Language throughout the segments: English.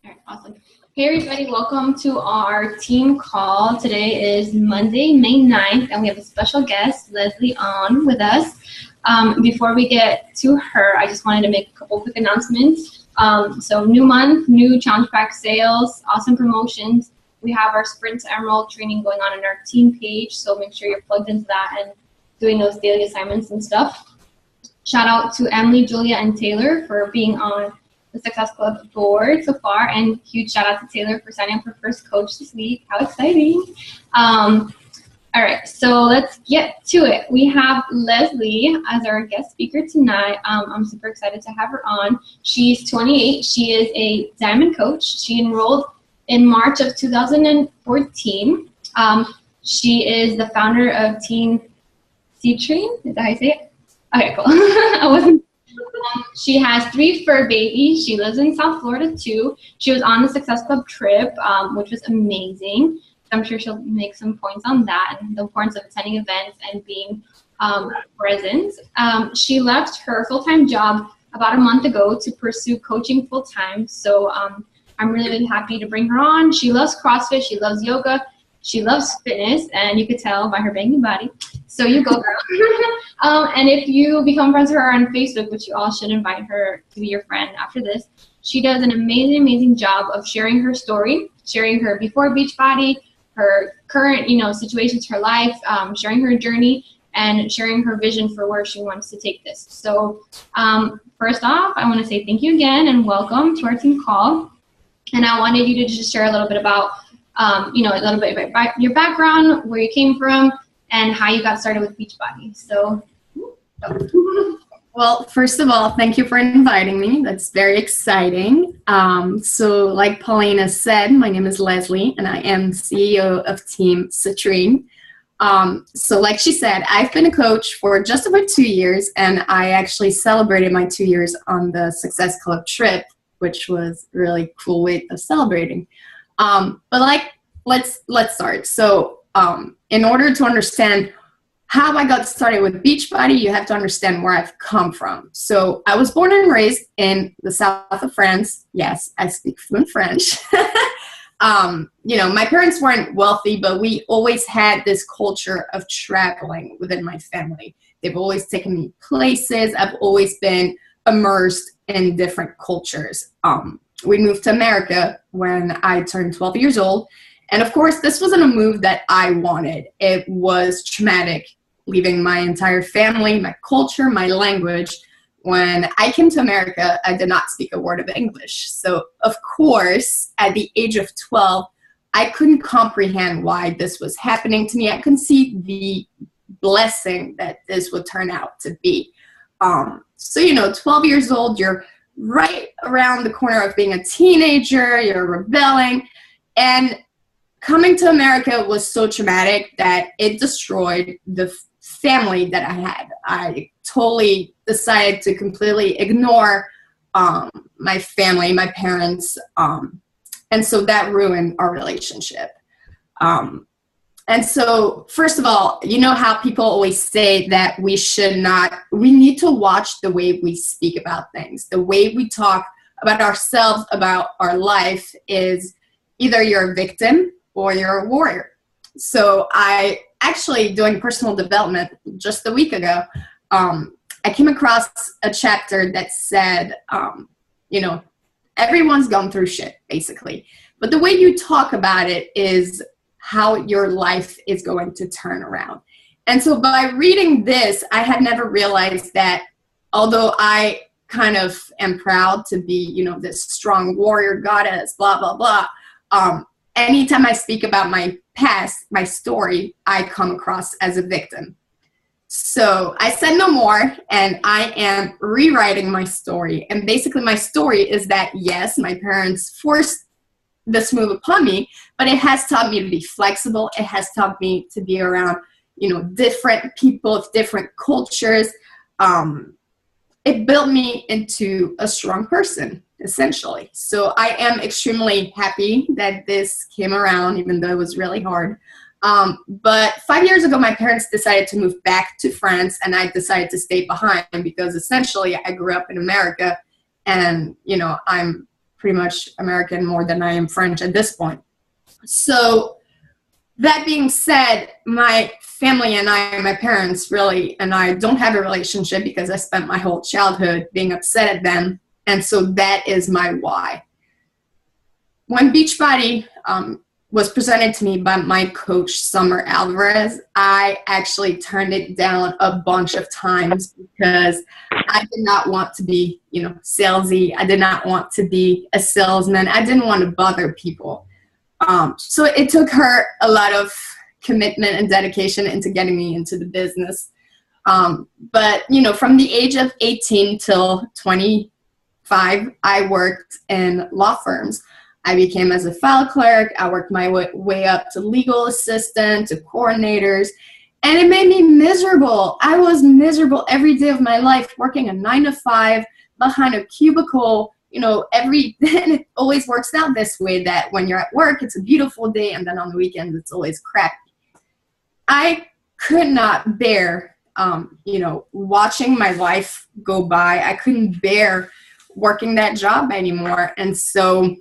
All right, awesome. Hey everybody, welcome to our team call. Today is Monday, May 9th, and we have a special guest, Leslie, on with us. Before we get to her, I just wanted to make a couple quick announcements. So new month, new challenge pack sales, awesome promotions. We have our Sprint to Emerald training going on our team page, so make sure you're plugged into that and doing those daily assignments and stuff. Shout out to Emily, Julia, and Taylor for being on the Success Club board so far, and huge shout out to Taylor for signing up for first coach this week. How exciting. All right, so let's get to it. We have Leslie as our guest speaker tonight. I'm super excited to have her on. She's 28. She is a diamond coach. She enrolled in March of 2014. She is the founder of Team C-Train. Is that how you say it? Okay, cool. I wasn't. She has 3 fur babies. She lives in South Florida too. She was on the Success Club trip, which was amazing. I'm sure she'll make some points on that and the importance of attending events and being present. She left her full-time job about a month ago to pursue coaching full-time. So I'm really, really happy to bring her on. She loves CrossFit. She loves yoga. She loves fitness, and you could tell by her banging body. So you go, girl. And if you become friends with her on Facebook, which you all should invite her to be your friend after this, she does an amazing, amazing job of sharing her story, sharing her before Beachbody, her current, situations, her life, sharing her journey, and sharing her vision for where she wants to take this. So first off, I want to say thank you again and welcome to our team call. And I wanted you to just share a little bit about a little bit about your background, where you came from, and how you got started with Beachbody. So, Well, first of all, thank you for inviting me. That's very exciting. So like Paulina said, my name is Leslie, and I am CEO of Team Citrine. So like she said, I've been a coach for just over 2 years, and I actually celebrated my 2 years on the Success Club trip, which was a really cool way of celebrating. But let's start. So in order to understand how I got started with Beachbody, you have to understand where I've come from. So I was born and raised in the south of France. Yes, I speak fluent French. My parents weren't wealthy, but we always had this culture of traveling within my family. They've always taken me places. I've always been immersed in different cultures. We moved to America when I turned 12 years old. And of course, this wasn't a move that I wanted. It was traumatic, leaving my entire family, my culture, my language. When I came to America, I did not speak a word of English. So of course, at the age of 12, I couldn't comprehend why this was happening to me. I couldn't see the blessing that this would turn out to be. 12 years old, you're right around the corner of being a teenager, you're rebelling, and coming to America was so traumatic that it destroyed the family that I had. I totally decided to completely ignore my family, my parents, and so that ruined our relationship. And so, first of all, you know how people always say that we need to watch the way we speak about things. The way we talk about ourselves, about our life is either you're a victim or you're a warrior. So I actually, doing personal development just a week ago, I came across a chapter that said, everyone's gone through shit, basically. But the way you talk about it is how your life is going to turn around. And so by reading this, I had never realized that although I kind of am proud to be, this strong warrior goddess, blah, blah, blah, anytime I speak about my past, my story, I come across as a victim. So I said no more, and I am rewriting my story. And basically my story is that, yes, my parents forced this move upon me, but it has taught me to be flexible. It has taught me to be around, different people of different cultures. It built me into a strong person, essentially. So I am extremely happy that this came around, even though it was really hard. But 5 years ago, my parents decided to move back to France, and I decided to stay behind because essentially I grew up in America, and I'm pretty much American more than I am French at this point. So that being said, my family and I, my parents really, and I don't have a relationship because I spent my whole childhood being upset at them. And so that is my why. When Beachbody was presented to me by my coach, Summer Alvarez, I actually turned it down a bunch of times because I did not want to be, salesy. I did not want to be a salesman. I didn't want to bother people. So it took her a lot of commitment and dedication into getting me into the business. But, from the age of 18 till 25, I worked in law firms. I became as a file clerk. I worked my way up to legal assistant, to coordinators, and it made me miserable. I was miserable every day of my life, working a 9-to-5 behind a cubicle. And it always works out this way, that when you're at work, it's a beautiful day, and then on the weekends, it's always crappy. I could not bear, watching my life go by. I couldn't bear working that job anymore. And so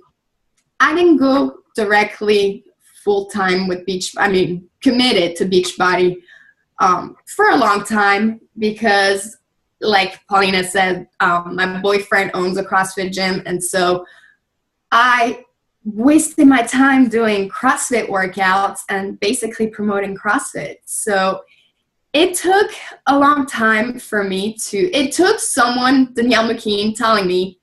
I didn't go directly full-time with committed to Beachbody for a long time because, like Paulina said, my boyfriend owns a CrossFit gym, and so I wasted my time doing CrossFit workouts and basically promoting CrossFit. So it took a long time for me it took someone, Danielle McKean, telling me,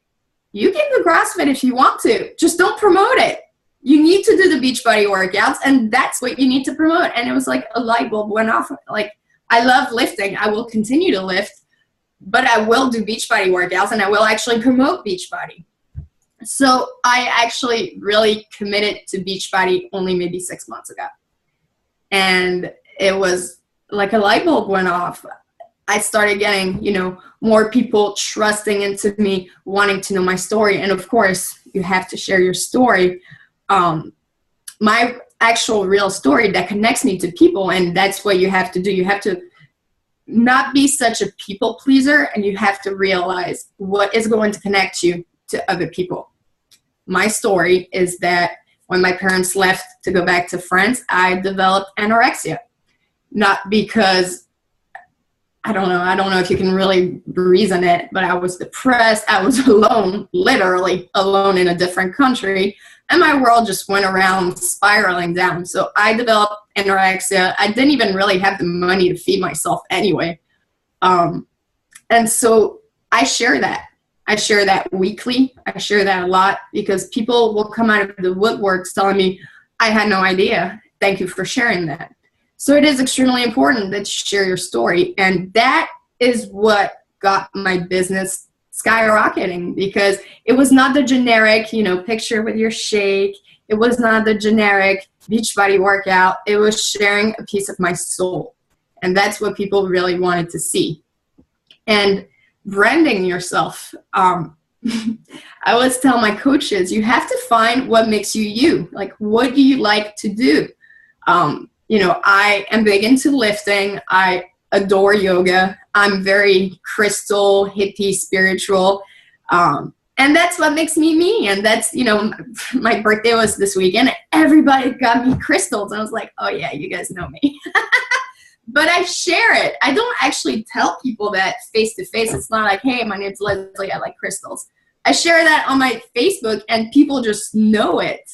you can do CrossFit if you want to, just don't promote it. You need to do the Beachbody workouts, and that's what you need to promote. And it was like a light bulb went off. Like, I love lifting. I will continue to lift, but I will do Beachbody workouts, and I will actually promote Beachbody. So I actually really committed to Beachbody only maybe 6 months ago. And it was like a light bulb went off. I started getting, more people trusting into me, wanting to know my story. And of course, you have to share your story. My actual real story that connects me to people, and that's what you have to do. You have to not be such a people pleaser, and you have to realize what is going to connect you to other people. My story is that when my parents left to go back to France, I developed anorexia. Not because, I don't know if you can really reason it, but I was depressed. I was alone, literally alone in a different country, and my world just went around spiraling down. So I developed anorexia. I didn't even really have the money to feed myself anyway. And so I share that. I share that weekly. I share that a lot because people will come out of the woodworks telling me, I had no idea. Thank you for sharing that. So it is extremely important that you share your story. And that is what got my business skyrocketing, because it was not the generic, picture with your shake. It was not the generic Beachbody workout. It was sharing a piece of my soul. And that's what people really wanted to see. And branding yourself. I always tell my coaches, you have to find what makes you you. Like, what do you like to do? I am big into lifting. I adore yoga. I'm very crystal, hippie, spiritual. And that's what makes me me. And that's, my birthday was this weekend. Everybody got me crystals. And I was like, oh yeah, you guys know me. But I share it. I don't actually tell people that face to face. It's not like, hey, my name's Leslie, I like crystals. I share that on my Facebook and people just know it.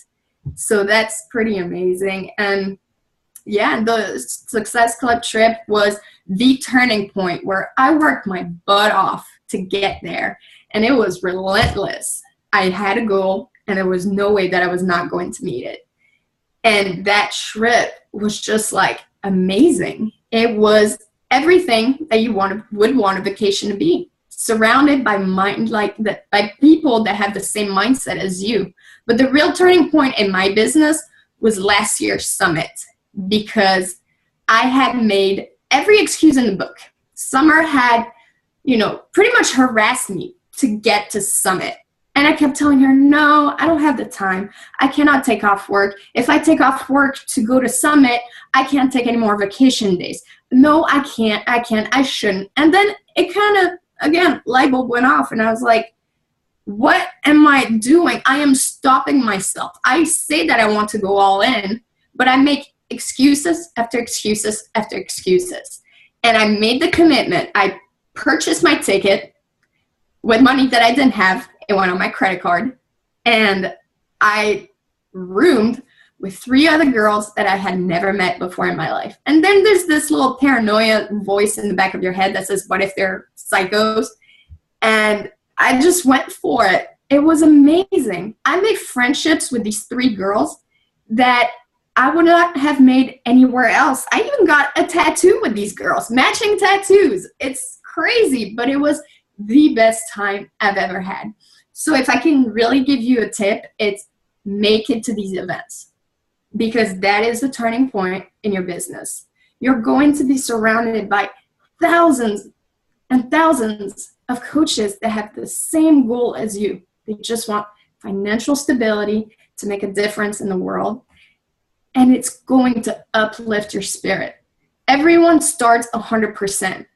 So that's pretty amazing. And yeah, the Success Club trip was the turning point where I worked my butt off to get there. And it was relentless. I had a goal and there was no way that I was not going to meet it. And that trip was just like amazing. It was everything that you would want a vacation to be, surrounded by by people that have the same mindset as you. But the real turning point in my business was last year's summit, because I had made every excuse in the book. Summer had, pretty much harassed me to get to summit. And I kept telling her, no, I don't have the time. I cannot take off work. If I take off work to go to summit, I can't take any more vacation days. No, I can't, I shouldn't. And then it kind of, again, light bulb went off and I was like, what am I doing? I am stopping myself. I say that I want to go all in, but I make excuses after excuses after excuses. And I made the commitment. I purchased my ticket with money that I didn't have. It went on my credit card. And I roomed with 3 other girls that I had never met before in my life. And then there's this little paranoia voice in the back of your head that says, what if they're psychos? And I just went for it. It was amazing. I made friendships with these 3 girls that I would not have made anywhere else. I even got a tattoo with these girls, matching tattoos. It's crazy, but it was the best time I've ever had. So if I can really give you a tip, it's make it to these events, because that is the turning point in your business. You're going to be surrounded by thousands and thousands of coaches that have the same goal as you. They just want financial stability to make a difference in the world. And it's going to uplift your spirit. Everyone starts 100%.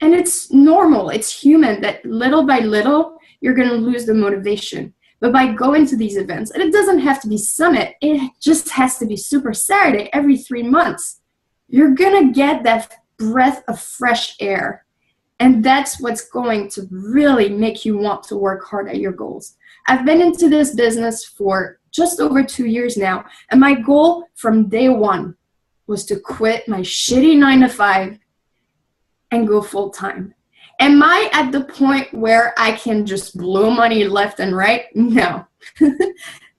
And it's normal, it's human that little by little, you're going to lose the motivation. But by going to these events, and it doesn't have to be Summit, it just has to be Super Saturday every 3 months, you're going to get that breath of fresh air. And that's what's going to really make you want to work hard at your goals. I've been into this business for just over 2 years now, and my goal from day one was to quit my shitty 9-to-5 and go full time. Am I at the point where I can just blow money left and right? No,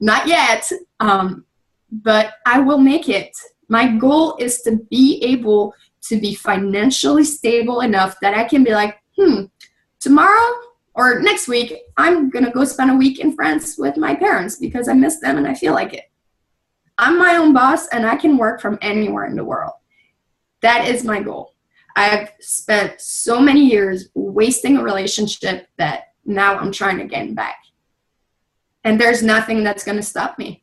not yet, but I will make it. My goal is to be able to be financially stable enough that I can be like, tomorrow or next week, I'm going to go spend a week in France with my parents because I miss them and I feel like it. I'm my own boss and I can work from anywhere in the world. That is my goal. I've spent so many years wasting a relationship that now I'm trying to get back. And there's nothing that's going to stop me.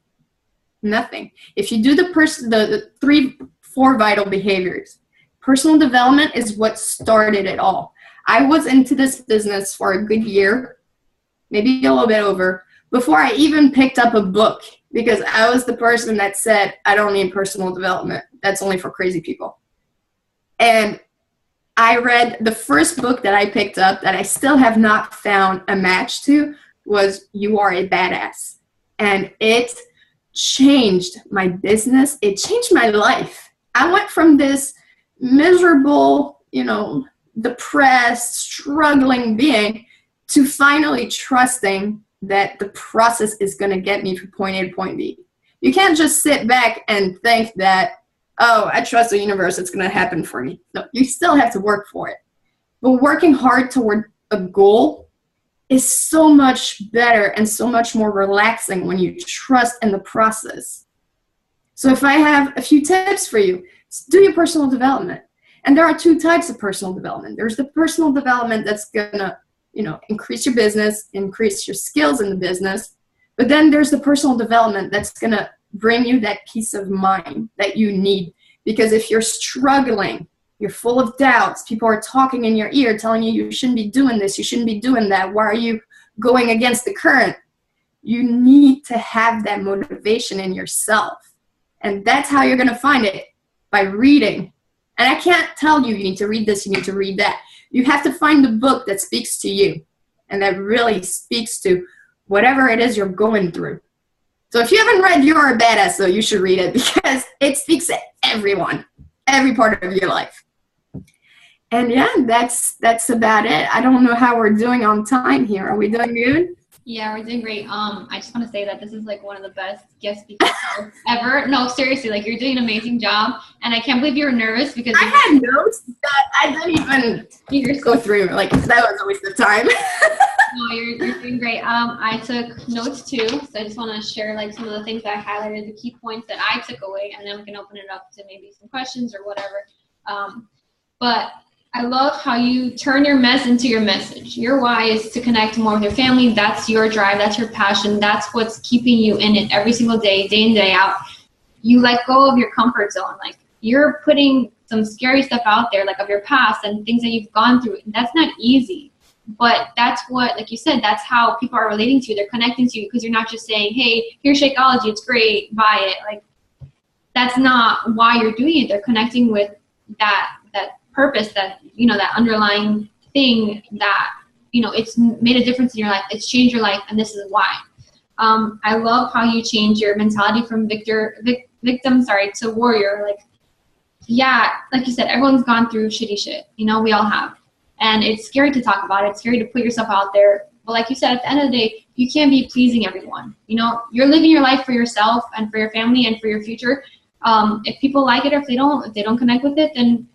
Nothing. If you do the 3-4 vital behaviors, personal development is what started it all. I was into this business for a good year, maybe a little bit over, before I even picked up a book, because I was the person that said, I don't need personal development. That's only for crazy people. And I read the first book that I picked up that I still have not found a match to was You Are a Badass. And it changed my business. It changed my life. I went from this miserable, depressed, struggling being to finally trusting that the process is going to get me from point A to point B. You can't just sit back and think that, oh, I trust the universe, it's going to happen for me. No, you still have to work for it. But working hard toward a goal is so much better and so much more relaxing when you trust in the process. So if I have a few tips for you, do your personal development. And there are 2 types of personal development. There's the personal development that's going to, increase your business, increase your skills in the business. But then there's the personal development that's going to bring you that peace of mind that you need. Because if you're struggling, you're full of doubts, people are talking in your ear telling you shouldn't be doing this, you shouldn't be doing that, why are you going against the current? You need to have that motivation in yourself. And that's how you're going to find it, by reading. And I can't tell you need to read this, you need to read that. You have to find the book that speaks to you and that really speaks to whatever it is you're going through. So if you haven't read You're a Badass, though, you should read it because it speaks to everyone, every part of your life. And yeah, that's about it. I don't know how we're doing on time here. Are we doing good? Yeah, we're doing great. I just want to say that this is like one of the best guest speakers ever. No, seriously, like you're doing an amazing job. And I can't believe you were nervous because I had notes that I didn't even go through. Like that was a waste of time. No, you're doing great. I took notes too, so I just want to share like some of the things that I highlighted, the key points that I took away, and then we can open it up to maybe some questions or whatever. But I love how you turn your mess into your message. Your why is to connect more with your family. That's your drive. That's your passion. That's what's keeping you in it every single day, day in, day out. You let go of your comfort zone. Like you're putting some scary stuff out there, like of your past and things that you've gone through. That's not easy. But that's what, like you said, that's how people are relating to you. They're connecting to you because you're not just saying, hey, here's Shakeology, it's great, buy it. Like, that's not why you're doing it. They're connecting with that purpose, that, you know, that underlying thing that, you know, it's made a difference in your life. It's changed your life, and this is why. I love how you change your mentality from victim to warrior. Like, yeah, like you said, everyone's gone through shitty shit. You know, we all have. And it's scary to talk about it. It's scary to put yourself out there. But like you said, at the end of the day, you can't be pleasing everyone. You know, you're living your life for yourself and for your family and for your future. If people like it or if they don't connect with it, then,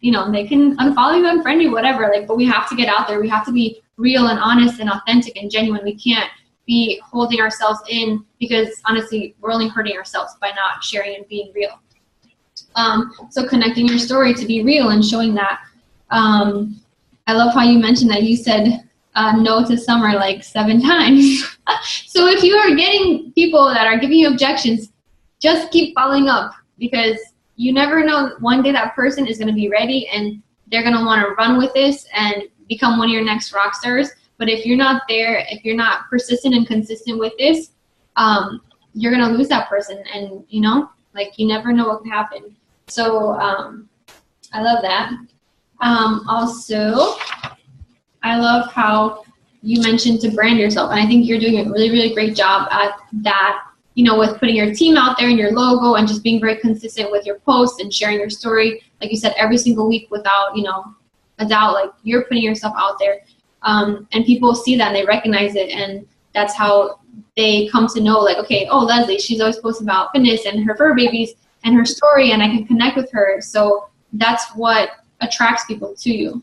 you know, they can unfollow you, unfriend you, whatever. Like, but we have to get out there. We have to be real and honest and authentic and genuine. We can't be holding ourselves in, because honestly, we're only hurting ourselves by not sharing and being real. So connecting your story to be real and showing that. I love how you mentioned that you said no to Summer like 7 times. So if you are getting people that are giving you objections, just keep following up, because you never know, one day that person is going to be ready and they're going to want to run with this and become one of your next rock stars. But if you're not there, if you're not persistent and consistent with this, you're going to lose that person. And, you know, like, you never know what can happen. So I love that. Also, I love how you mentioned to brand yourself. And I think you're doing a really, really great job at that, you know, with putting your team out there and your logo and just being very consistent with your posts and sharing your story. Like you said, every single week without, you know, a doubt, like, you're putting yourself out there. And people see that and they recognize it. And that's how they come to know, like, okay, oh, Leslie, she's always posting about fitness and her fur babies and her story, and I can connect with her. So that's what attracts people to you.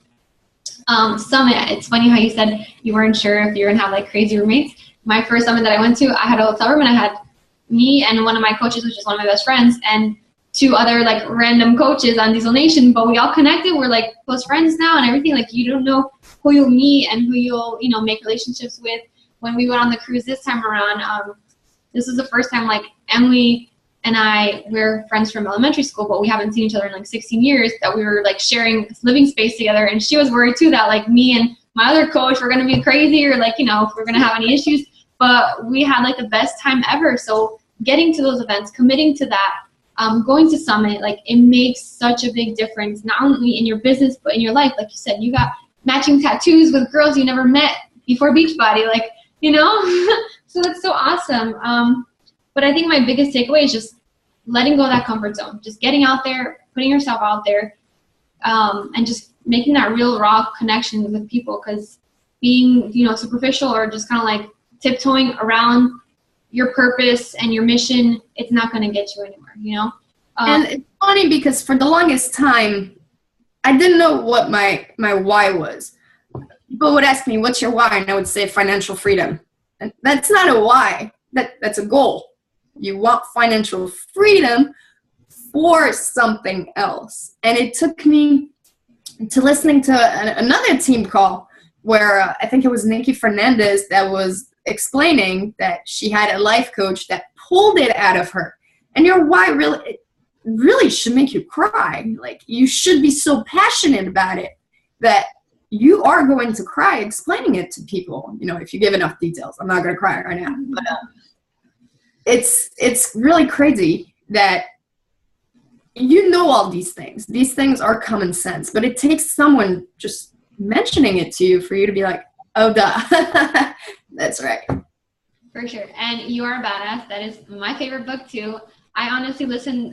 Summit, it's funny how you said you weren't sure if you were going to have like crazy roommates. My first summit that I went to, I had a hotel room and I had me and one of my coaches, which is one of my best friends, and 2 other like random coaches on Diesel Nation, but we all connected. We're like close friends now and everything. Like, you don't know who you'll meet and who you'll, you know, make relationships with. When we went on the cruise this time around, this was the first time, like, Emily and we're friends from elementary school, but we haven't seen each other in like 16 years, that we were like sharing living space together. And she was worried too that like me and my other coach were going to be crazy, or like, you know, if we're going to have any issues. But we had like the best time ever. So getting to those events, committing to that, going to Summit, like, it makes such a big difference, not only in your business, but in your life. Like you said, you got matching tattoos with girls you never met before Beachbody, like, you know. So that's so awesome. But I think my biggest takeaway is just letting go of that comfort zone, just getting out there, putting yourself out there, and just making that real raw connection with people. Because being, you know, superficial or just kind of like tiptoeing around your purpose and your mission, it's not going to get you anywhere, you know? And it's funny because for the longest time, I didn't know what my why was. People would ask me, what's your why? And I would say financial freedom. And that's not a why. That's a goal. You want financial freedom for something else. And it took me to listening to another team call where I think it was Nikki Fernandez that was explaining that she had a life coach that pulled it out of her. And your why really should make you cry. Like, you should be so passionate about it that you are going to cry explaining it to people. You know, if you give enough details. I'm not going to cry right now. But it's really crazy that you know all these things. These things are common sense. But it takes someone just mentioning it to you for you to be like, oh, duh. That's right. For sure. And you are a badass. That is my favorite book too. I honestly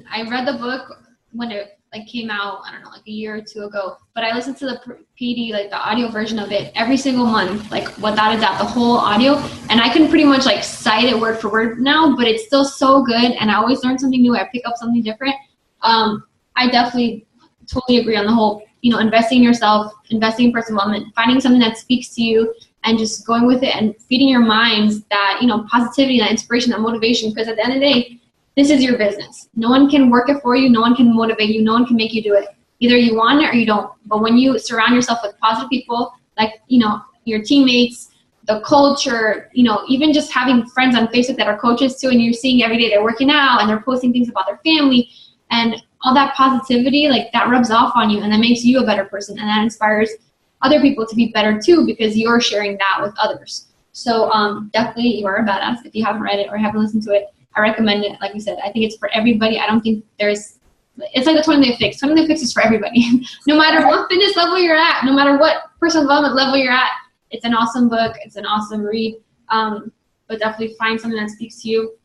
I read the book when it like came out, I don't know, like a year or 2 ago, but I listened to the PD, like the audio version of it every single month, like without a doubt, the whole audio. And I can pretty much like cite it word for word now, but it's still so good. And I always learn something new. I pick up something different. I definitely totally agree on the whole, you know, investing in yourself, investing in personal development, finding something that speaks to you and just going with it and feeding your minds that, you know, positivity, that inspiration, that motivation, because at the end of the day, this is your business. No one can work it for you. No one can motivate you. No one can make you do it. Either you want it or you don't. But when you surround yourself with positive people, like, you know, your teammates, the culture, you know, even just having friends on Facebook that are coaches too, and you're seeing every day they're working out and they're posting things about their family and all that positivity, like that rubs off on you and that makes you a better person and that inspires other people to be better too, because you're sharing that with others. So definitely, You Are a Badass. If you haven't read it or haven't listened to it, I recommend it. Like you said, I think it's for everybody. I don't think it's like the 20-day fix. 20-day fix is for everybody. No matter what fitness level you're at, no matter what personal development level you're at, it's an awesome book. It's an awesome read. But definitely find something that speaks to you.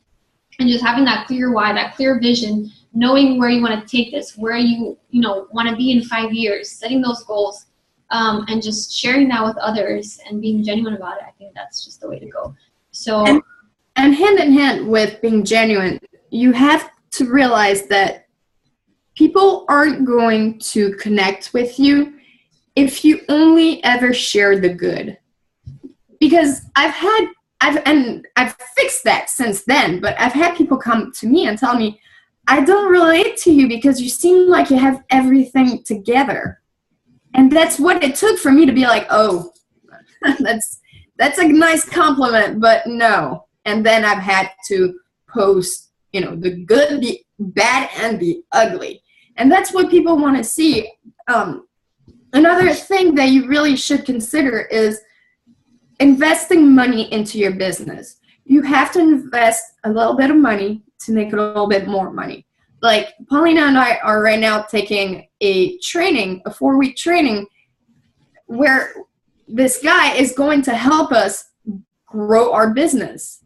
And just having that clear why, that clear vision, knowing where you want to take this, where you want to be in 5 years, setting those goals, and just sharing that with others and being genuine about it. I think that's just the way to go. So, and hand in hand with being genuine, you have to realize that people aren't going to connect with you if you only ever share the good. Because I've fixed that since then, but I've had people come to me and tell me, I don't relate to you because you seem like you have everything together. And that's what it took for me to be like, oh, that's a nice compliment, but no. And then I've had to post, the good, the bad, and the ugly. And that's what people want to see. Another thing that you really should consider is investing money into your business. You have to invest a little bit of money to make a little bit more money. Like Paulina and I are right now taking a 4-week training where this guy is going to help us grow our business.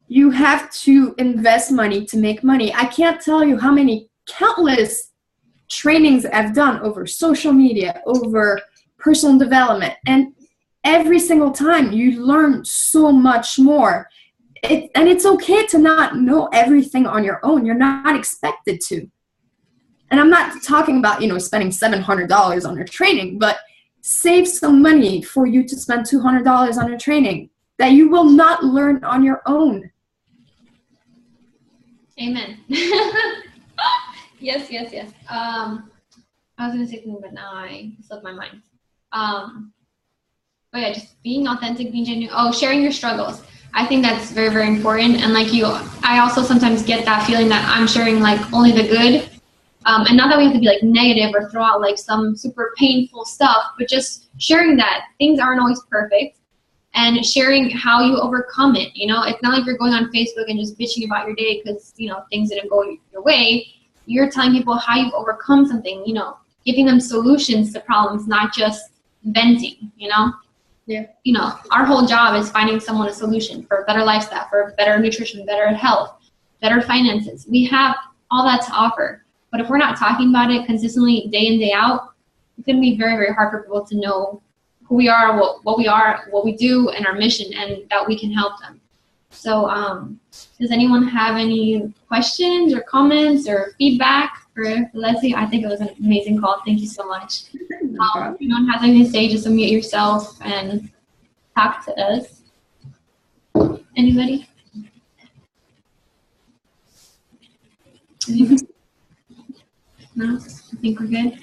You have to invest money to make money. I can't tell you how many countless trainings I've done over social media, over personal development, and every single time you learn so much more. And it's okay to not know everything on your own. You're not expected to. And I'm not talking about, spending $700 on your training, but save some money for you to spend $200 on your training that you will not learn on your own. Amen. Yes. I was going to say something, but now I slipped my mind. But yeah, just being authentic, being genuine. Oh, sharing your struggles. I think that's very, very important. And like you, I also sometimes get that feeling that I'm sharing like only the good. And not that we have to be like negative or throw out like some super painful stuff, but just sharing that things aren't always perfect and sharing how you overcome it. It's not like you're going on Facebook and just bitching about your day because, things didn't go your way. You're telling people how you've overcome something, giving them solutions to problems, not just venting, Yeah. Our whole job is finding someone a solution for a better lifestyle, for better nutrition, better health, better finances. We have all that to offer. But if we're not talking about it consistently day in, day out, it's going to be very, very hard for people to know who we are, what we are, what we do, and our mission, and that we can help them. So does anyone have any questions or comments or feedback for Leslie? I think it was an amazing call. Thank you so much. If you don't have anything to say, just unmute yourself and talk to us. Anybody? No? I think we're good.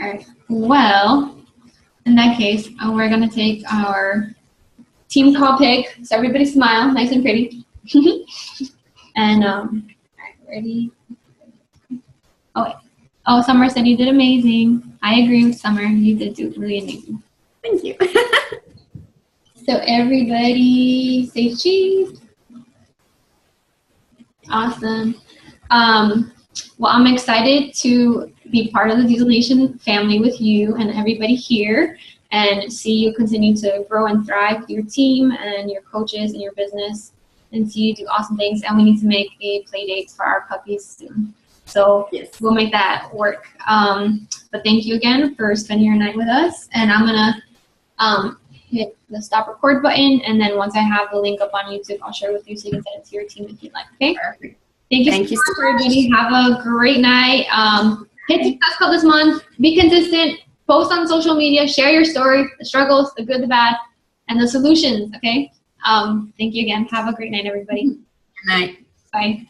All right. Well, in that case, we're going to take our team call pick. So everybody smile, nice and pretty. And, all right, ready? Oh, wait. Oh, Summer said you did amazing. I agree with Summer. You did do really amazing. Thank you. So everybody say cheese. Awesome. Well, I'm excited to be part of the Diesel Nation family with you and everybody here and see you continue to grow and thrive with your team and your coaches and your business and see you do awesome things. And we need to make a play date for our puppies soon. So yes, we'll make that work. But thank you again for spending your night with us. And I'm going to hit the stop record button. And then once I have the link up on YouTube, I'll share with you so you can send it to your team if you'd like. Okay? Perfect. Thank you so much, everybody. Have a great night. Hit Success Club this month. Be consistent. Post on social media. Share your story, the struggles, the good, the bad, and the solutions. Okay? Thank you again. Have a great night, everybody. Good night. Bye.